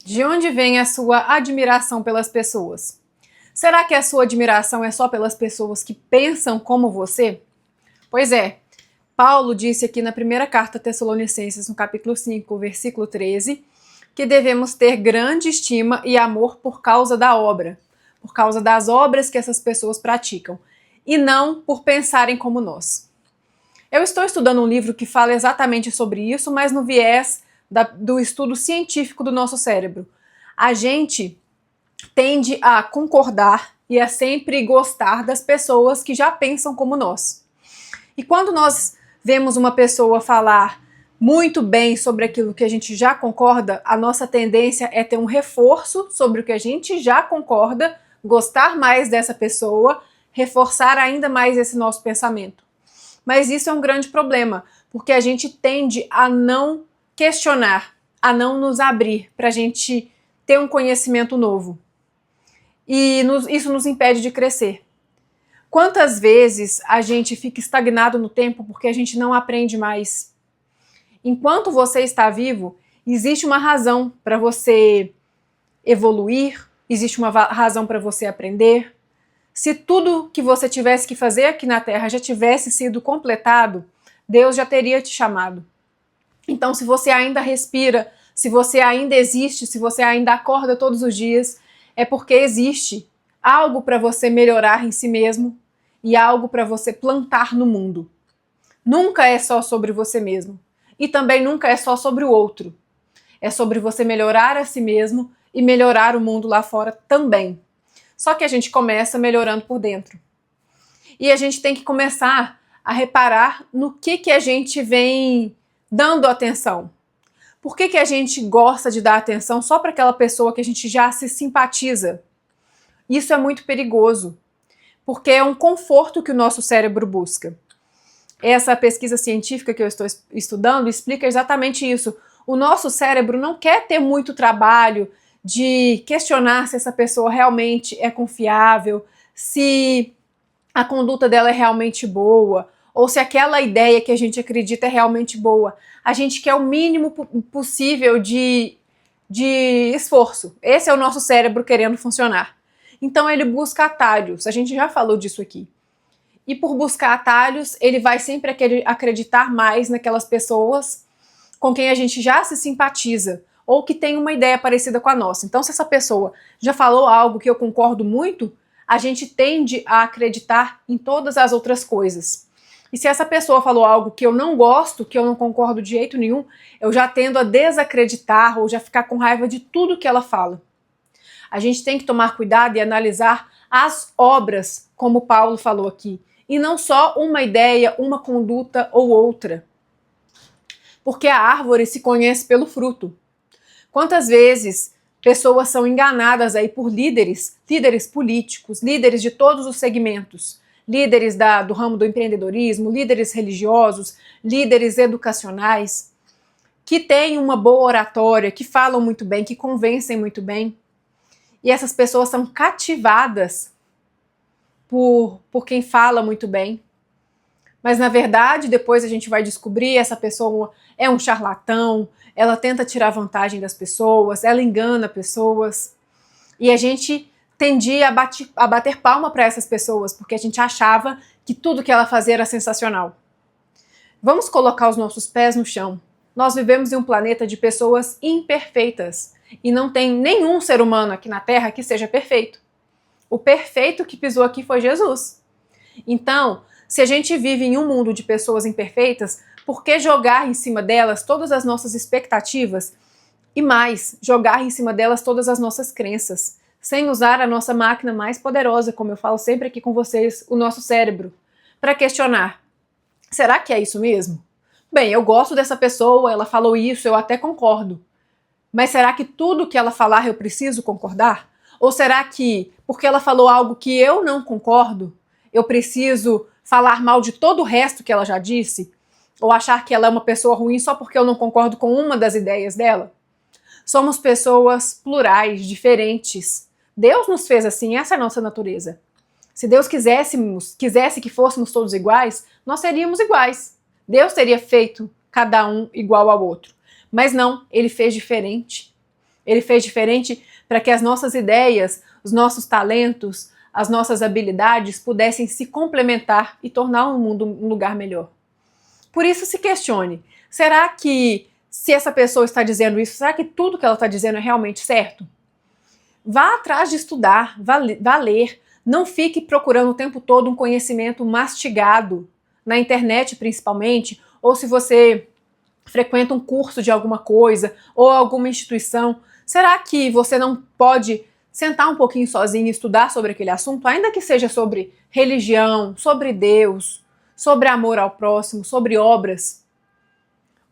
De onde vem a sua admiração pelas pessoas? Será que a sua admiração é só pelas pessoas que pensam como você? Pois é, Paulo disse aqui na primeira carta a Tessalonicenses, no capítulo 5, versículo 13, que devemos ter grande estima e amor por causa da obra, por causa das obras que essas pessoas praticam, e não por pensarem como nós. Eu estou estudando um livro que fala exatamente sobre isso, mas no viés do estudo científico do nosso cérebro. A gente tende a concordar e a sempre gostar das pessoas que já pensam como nós. E quando nós vemos uma pessoa falar muito bem sobre aquilo que a gente já concorda, a nossa tendência é ter um reforço sobre o que a gente já concorda, gostar mais dessa pessoa, reforçar ainda mais esse nosso pensamento. Mas isso é um grande problema, porque a gente tende a não questionar, a não nos abrir para a gente ter um conhecimento novo. E isso nos impede de crescer. Quantas vezes a gente fica estagnado no tempo porque a gente não aprende mais? Enquanto você está vivo, existe uma razão para você evoluir, existe uma razão para você aprender. Se tudo que você tivesse que fazer aqui na Terra já tivesse sido completado, Deus já teria te chamado. Então, se você ainda respira, se você ainda existe, se você ainda acorda todos os dias, é porque existe algo para você melhorar em si mesmo e algo para você plantar no mundo. Nunca é só sobre você mesmo. E também nunca é só sobre o outro. É sobre você melhorar a si mesmo e melhorar o mundo lá fora também. Só que a gente começa melhorando por dentro. E a gente tem que começar a reparar no que a gente vem dando atenção. Por que a gente gosta de dar atenção só para aquela pessoa que a gente já se simpatiza? Isso é muito perigoso, porque é um conforto que o nosso cérebro busca. Essa pesquisa científica que eu estou estudando explica exatamente isso. O nosso cérebro não quer ter muito trabalho de questionar se essa pessoa realmente é confiável, se a conduta dela é realmente boa, ou se aquela ideia que a gente acredita é realmente boa. A gente quer o mínimo possível de esforço. Esse é o nosso cérebro querendo funcionar. Então ele busca atalhos, a gente já falou disso aqui. E por buscar atalhos, ele vai sempre acreditar mais naquelas pessoas com quem a gente já se simpatiza, ou que tem uma ideia parecida com a nossa. Então, se essa pessoa já falou algo que eu concordo muito, a gente tende a acreditar em todas as outras coisas. E se essa pessoa falou algo que eu não gosto, que eu não concordo de jeito nenhum, eu já tendo a desacreditar ou já ficar com raiva de tudo que ela fala. A gente tem que tomar cuidado e analisar as obras, como Paulo falou aqui, e não só uma ideia, uma conduta ou outra. Porque a árvore se conhece pelo fruto. Quantas vezes pessoas são enganadas aí por líderes políticos, líderes de todos os segmentos, líderes do ramo do empreendedorismo, líderes religiosos, líderes educacionais, que têm uma boa oratória, que falam muito bem, que convencem muito bem. E essas pessoas são cativadas por quem fala muito bem. Mas, na verdade, depois a gente vai descobrir essa pessoa é um charlatão, ela tenta tirar vantagem das pessoas, ela engana pessoas. E a gente tendia a bater palma para essas pessoas, porque a gente achava que tudo que ela fazia era sensacional. Vamos colocar os nossos pés no chão. Nós vivemos em um planeta de pessoas imperfeitas. E não tem nenhum ser humano aqui na Terra que seja perfeito. O perfeito que pisou aqui foi Jesus. Então, se a gente vive em um mundo de pessoas imperfeitas, por que jogar em cima delas todas as nossas expectativas e mais, jogar em cima delas todas as nossas crenças, sem usar a nossa máquina mais poderosa, como eu falo sempre aqui com vocês, o nosso cérebro, para questionar, será que é isso mesmo? Bem, eu gosto dessa pessoa, ela falou isso, eu até concordo, mas será que tudo que ela falar eu preciso concordar? Ou será que, porque ela falou algo que eu não concordo, eu preciso falar mal de todo o resto que ela já disse? Ou achar que ela é uma pessoa ruim só porque eu não concordo com uma das ideias dela? Somos pessoas plurais, diferentes. Deus nos fez assim, essa é a nossa natureza. Se Deus quisesse que fôssemos todos iguais, nós seríamos iguais. Deus teria feito cada um igual ao outro. Mas não, ele fez diferente. Ele fez diferente para que as nossas ideias, os nossos talentos, as nossas habilidades pudessem se complementar e tornar o mundo um lugar melhor. Por isso, se questione, será que se essa pessoa está dizendo isso, será que tudo que ela está dizendo é realmente certo? Vá atrás de estudar, vá ler, não fique procurando o tempo todo um conhecimento mastigado, na internet principalmente, ou se você frequenta um curso de alguma coisa, ou alguma instituição, será que você não pode sentar um pouquinho sozinho e estudar sobre aquele assunto, ainda que seja sobre religião, sobre Deus, sobre amor ao próximo, sobre obras?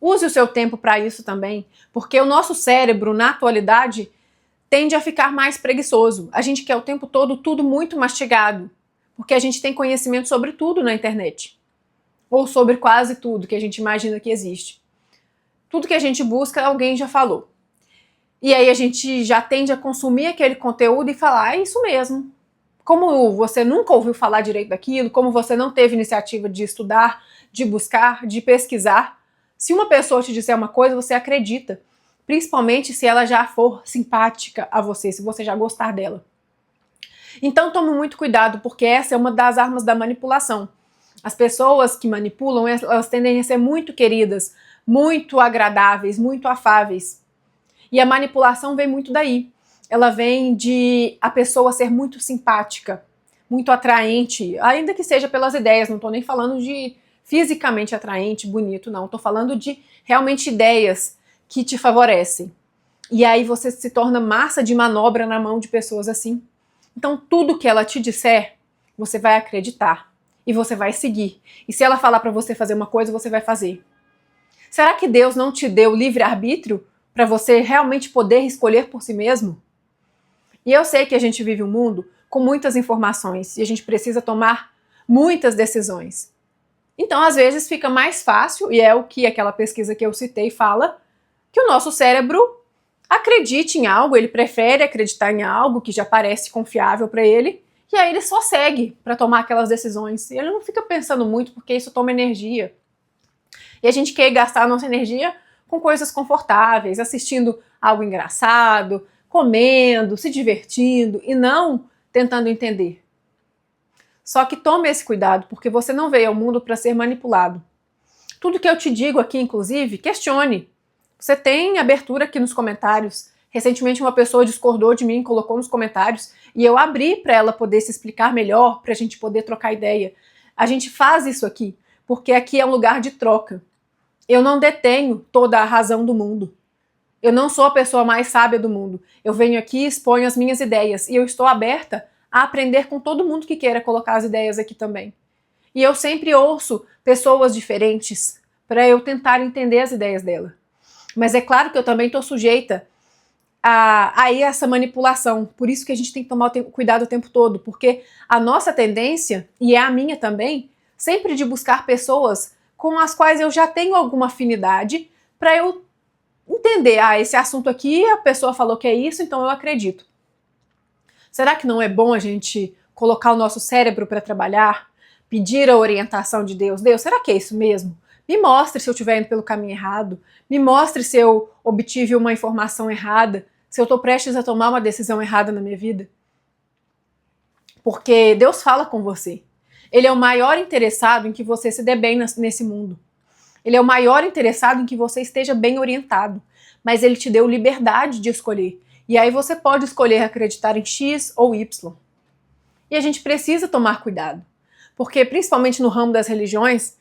Use o seu tempo para isso também, porque o nosso cérebro, na atualidade, tende a ficar mais preguiçoso. A gente quer o tempo todo tudo muito mastigado, porque a gente tem conhecimento sobre tudo na internet, ou sobre quase tudo que a gente imagina que existe. Tudo que a gente busca, alguém já falou. E aí a gente já tende a consumir aquele conteúdo e falar, é isso mesmo. Como você nunca ouviu falar direito daquilo, como você não teve iniciativa de estudar, de buscar, de pesquisar, se uma pessoa te disser uma coisa, você acredita. Principalmente se ela já for simpática a você, se você já gostar dela. Então tome muito cuidado, porque essa é uma das armas da manipulação. As pessoas que manipulam, elas tendem a ser muito queridas, muito agradáveis, muito afáveis. E a manipulação vem muito daí. Ela vem de a pessoa ser muito simpática, muito atraente, ainda que seja pelas ideias, não estou nem falando de fisicamente atraente, bonito, não. Estou falando de realmente ideias que te favorecem. E aí você se torna massa de manobra na mão de pessoas assim. Então tudo que ela te disser, você vai acreditar e você vai seguir. E se ela falar para você fazer uma coisa, você vai fazer. Será que Deus não te deu livre-arbítrio para você realmente poder escolher por si mesmo? E eu sei que a gente vive um mundo com muitas informações e a gente precisa tomar muitas decisões. Então, às vezes, fica mais fácil, e é o que aquela pesquisa que eu citei fala, que o nosso cérebro acredite em algo, ele prefere acreditar em algo que já parece confiável para ele, e aí ele só segue para tomar aquelas decisões. E ele não fica pensando muito, porque isso toma energia. E a gente quer gastar a nossa energia com coisas confortáveis, assistindo algo engraçado, comendo, se divertindo, e não tentando entender. Só que tome esse cuidado, porque você não veio ao mundo para ser manipulado. Tudo que eu te digo aqui, inclusive, questione. Você tem abertura aqui nos comentários. Recentemente uma pessoa discordou de mim, colocou nos comentários, e eu abri para ela poder se explicar melhor, para a gente poder trocar ideia. A gente faz isso aqui, porque aqui é um lugar de troca. Eu não detenho toda a razão do mundo. Eu não sou a pessoa mais sábia do mundo. Eu venho aqui e exponho as minhas ideias, e eu estou aberta a aprender com todo mundo que queira colocar as ideias aqui também. E eu sempre ouço pessoas diferentes para eu tentar entender as ideias dela. Mas é claro que eu também estou sujeita a essa manipulação. Por isso que a gente tem que tomar cuidado o tempo todo, porque a nossa tendência, e é a minha também, sempre de buscar pessoas com as quais eu já tenho alguma afinidade para eu entender, esse assunto aqui, a pessoa falou que é isso, então eu acredito. Será que não é bom a gente colocar o nosso cérebro para trabalhar, pedir a orientação de Deus? Deus, será que é isso mesmo? Me mostre se eu estiver indo pelo caminho errado, me mostre se eu obtive uma informação errada, se eu estou prestes a tomar uma decisão errada na minha vida. Porque Deus fala com você. Ele é o maior interessado em que você se dê bem nesse mundo. Ele é o maior interessado em que você esteja bem orientado. Mas ele te deu liberdade de escolher. E aí você pode escolher acreditar em X ou Y. E a gente precisa tomar cuidado. Porque, principalmente no ramo das religiões,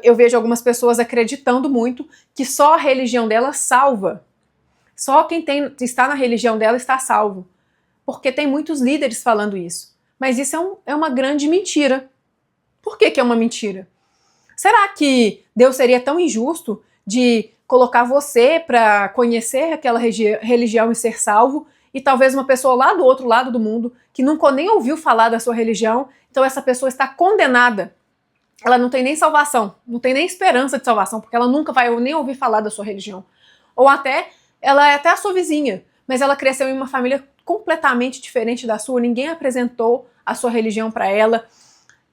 eu vejo algumas pessoas acreditando muito que só a religião dela salva. Só quem está na religião dela está salvo. Porque tem muitos líderes falando isso. Mas isso é uma grande mentira. Por que é uma mentira? Será que Deus seria tão injusto de colocar você para conhecer aquela religião e ser salvo, e talvez uma pessoa lá do outro lado do mundo, que nunca nem ouviu falar da sua religião, então essa pessoa está condenada. Ela não tem nem salvação, não tem nem esperança de salvação, porque ela nunca vai nem ouvir falar da sua religião. Ou ela é até a sua vizinha, mas ela cresceu em uma família completamente diferente da sua, ninguém apresentou a sua religião para ela,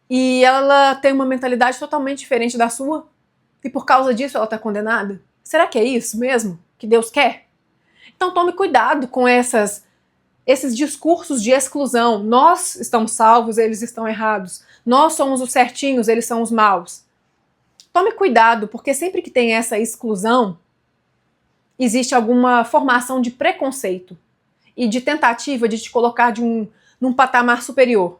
e ela tem uma mentalidade totalmente diferente da sua, e por causa disso ela está condenada? Será que é isso mesmo que Deus quer? Então tome cuidado com esses discursos de exclusão. Nós estamos salvos, eles estão errados. Nós somos os certinhos, eles são os maus. Tome cuidado, porque sempre que tem essa exclusão, existe alguma formação de preconceito e de tentativa de te colocar num patamar superior.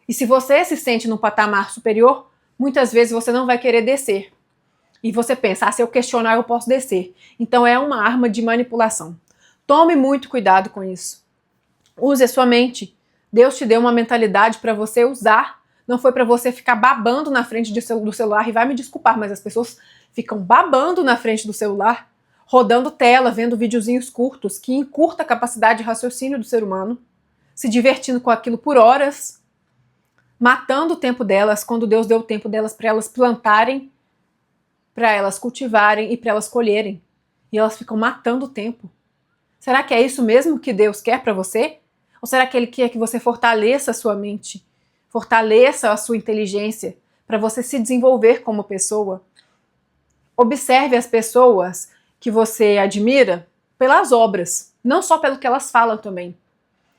E se você se sente num patamar superior, muitas vezes você não vai querer descer. E você pensa, se eu questionar eu posso descer. Então é uma arma de manipulação. Tome muito cuidado com isso. Use a sua mente. Deus te deu uma mentalidade para você usar. Não foi para você ficar babando na frente do celular. E vai me desculpar, mas as pessoas ficam babando na frente do celular, rodando tela, vendo videozinhos curtos, que encurta a capacidade de raciocínio do ser humano, se divertindo com aquilo por horas, matando o tempo delas, quando Deus deu o tempo delas para elas plantarem, para elas cultivarem e para elas colherem. E elas ficam matando o tempo. Será que é isso mesmo que Deus quer para você? Ou será que Ele quer que você fortaleça a sua mente, fortaleça a sua inteligência, para você se desenvolver como pessoa? Observe as pessoas que você admira pelas obras, não só pelo que elas falam também.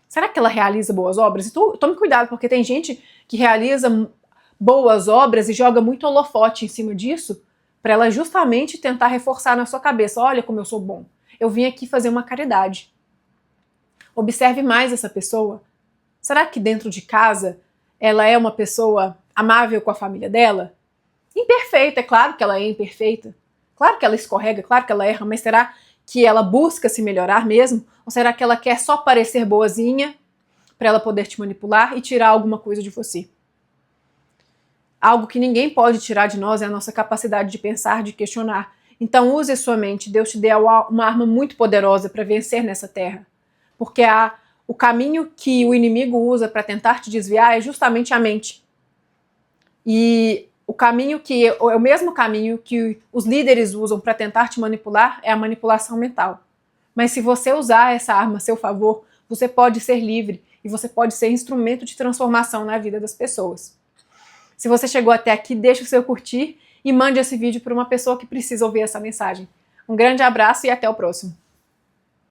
Será que ela realiza boas obras? E tome cuidado, porque tem gente que realiza boas obras e joga muito holofote em cima disso, para ela justamente tentar reforçar na sua cabeça, olha como eu sou bom, eu vim aqui fazer uma caridade. Observe mais essa pessoa. Será que dentro de casa ela é uma pessoa amável com a família dela? Imperfeita, é claro que ela é imperfeita. Claro que ela escorrega, claro que ela erra, mas será que ela busca se melhorar mesmo? Ou será que ela quer só parecer boazinha para ela poder te manipular e tirar alguma coisa de você? Algo que ninguém pode tirar de nós é a nossa capacidade de pensar, de questionar. Então use a sua mente. Deus te deu uma arma muito poderosa para vencer nessa terra. Porque o caminho que o inimigo usa para tentar te desviar é justamente a mente. E o mesmo caminho que os líderes usam para tentar te manipular é a manipulação mental. Mas se você usar essa arma a seu favor, você pode ser livre e você pode ser instrumento de transformação na vida das pessoas. Se você chegou até aqui, deixe o seu curtir e mande esse vídeo para uma pessoa que precisa ouvir essa mensagem. Um grande abraço e até o próximo.